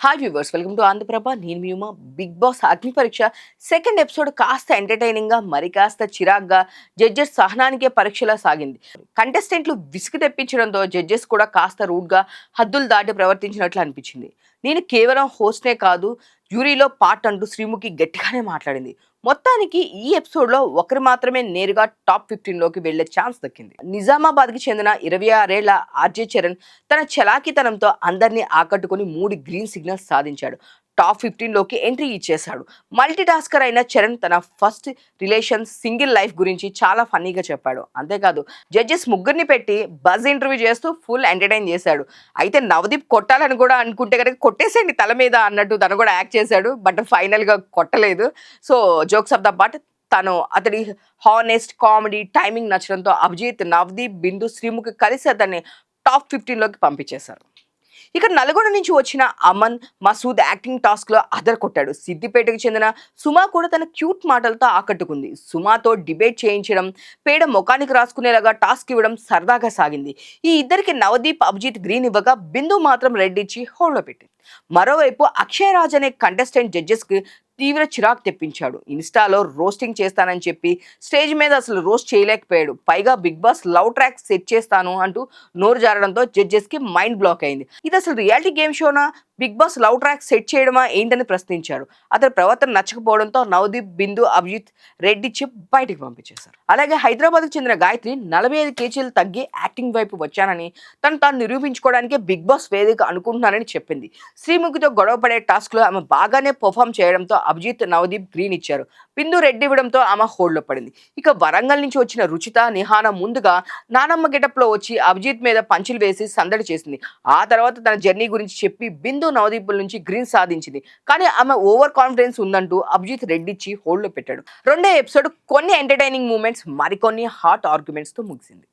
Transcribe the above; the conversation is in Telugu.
Hi viewers, welcome to Andhra Prabha. నేను మీ ఉమా. బిగ్ బాస్ అగ్ని పరీక్ష సెకండ్ ఎపిసోడ్ కాస్త ఎంటర్టైనింగ్ గా, మరి కాస్త చిరాగ్గా, జడ్జెస్ సహనానికే పరీక్షలా సాగింది. కంటెస్టెంట్లు విసుగు తెప్పించడంతో జడ్జెస్ కూడా కాస్త రూడ్ గా, హద్దులు దాటి ప్రవర్తించినట్లు అనిపించింది. నేను కేవలం హోస్ట్నే కాదు, జ్యూరీలో పార్ట్ అంటూ శ్రీముఖి గట్టిగానే మాట్లాడింది. మొత్తానికి ఈ ఎపిసోడ్ లో ఒకరు మాత్రమే నేరుగా టాప్ 15 లోకి వెళ్లే ఛాన్స్ దక్కింది. నిజామాబాద్ కి చెందిన 26 ఏళ్ల ఆర్జే చరణ్ తన చలాకితనంతో అందరినీ ఆకట్టుకుని 3 గ్రీన్ సిగ్నల్స్ సాధించాడు. టాప్ 15 లోకి ఎంట్రీ ఇచ్చేశాడు. మల్టీ టాస్కర్ అయిన చరణ్ తన ఫస్ట్ రిలేషన్, సింగిల్ లైఫ్ గురించి చాలా ఫన్నీగా చెప్పాడు. అంతేకాదు, జడ్జెస్ ముగ్గురిని పెట్టి బజ్ ఇంటర్వ్యూ చేస్తూ ఫుల్ ఎంటర్టైన్ చేశాడు. అయితే నవదీప్ కొట్టాలని కూడా అనుకుంటే కనుక కొట్టేసేయండి తల మీద అన్నట్టు తను కూడా యాక్ట్ చేశాడు. బట్ ఫైనల్ గా కొట్టలేదు. So jokes of the part, అతడి హానెస్ట్ కామెడీ టైమింగ్ నచ్చడంతో అభిజిత్, నవదీప్, బిందు, శ్రీముఖి కలిసి అతన్ని టాప్ 15 లోకి పంపించేశారు. ఇక నల్గొండ నుంచి వచ్చిన అమన్ మసూద్ యాక్టింగ్ టాస్క్ లో అదర్ కొట్టాడు. సిద్దిపేటకు చెందిన సుమా కూడా తన క్యూట్ మాటలతో ఆకట్టుకుంది. సుమాతో డిబేట్ చేయించడం, పేడ ముఖానికి రాసుకునేలాగా టాస్క్ ఇవ్వడం సరదాగా సాగింది. ఈ ఇద్దరికి నవదీప్, అభిజిత్ గ్రీన్ ఇవ్వగా బిందు మాత్రం రెడ్ ఇచ్చి హోల్డ్లో పెట్టింది. మరోవైపు అక్షయ్ రాజ్ అనే కంటెస్టెంట్ జడ్జెస్ కి తీవ్ర చిరాకు తెప్పించాడు. ఇన్స్టాలో రోస్టింగ్ చేస్తానని చెప్పి స్టేజ్ మీద అసలు రోస్ట్ చేయలేకపోయాడు. పైగా Bigg Boss love track set చేస్తాను అంటూ నోరు జారడంతో జడ్జెస్ కి మైండ్ బ్లాక్ అయింది. ఇది అసలు రియాలిటీ గేమ్ షోనా, Bigg Boss love track set చేయడమా ఏంటని ప్రశ్నించారు. అతని ప్రవర్తన నచ్చకపోవడంతో నవదీప్, బిందు, అభిజిత్ రెడ్ ఇచ్చి బయటికి పంపించేశారు. అలాగే హైదరాబాద్ కు చెందిన గాయత్రి 45 కేజీలు తగ్గి యాక్టింగ్ వైపు వచ్చానని, తాను నిరూపించుకోవడానికే బిగ్ బాస్ వేదిక అనుకుంటున్నానని చెప్పింది. శ్రీముఖితో గొడవ పడే టాస్క్ లో ఆమె బాగానే పర్ఫామ్ చేయడంతో అభిజిత్, నవదీప్ గ్రీన్ ఇచ్చారు. బిందు రెడ్ ఇవ్వడంతో ఆమె హోల్డ్ లో పడింది. ఇక వరంగల్ నుంచి వచ్చిన రుచిత, నిహాన ముందుగా నానమ్మ గెటప్ లో వచ్చి అభిజిత్ మీద పంచులు వేసి సందడి చేసింది. ఆ తర్వాత తన జర్నీ గురించి చెప్పి బిందు, నవదీపుల నుంచి గ్రీన్ సాధించింది. కానీ ఆమె ఓవర్ కాన్ఫిడెన్స్ ఉందంటూ అభిజిత్ రెడ్ ఇచ్చి హోల్డ్ లో పెట్టాడు. రెండో ఎపిసోడ్ కొన్ని ఎంటర్టైనింగ్ మూమెంట్స్, మరికొన్ని హాట్ ఆర్గ్యుమెంట్స్ తో ముగిసింది.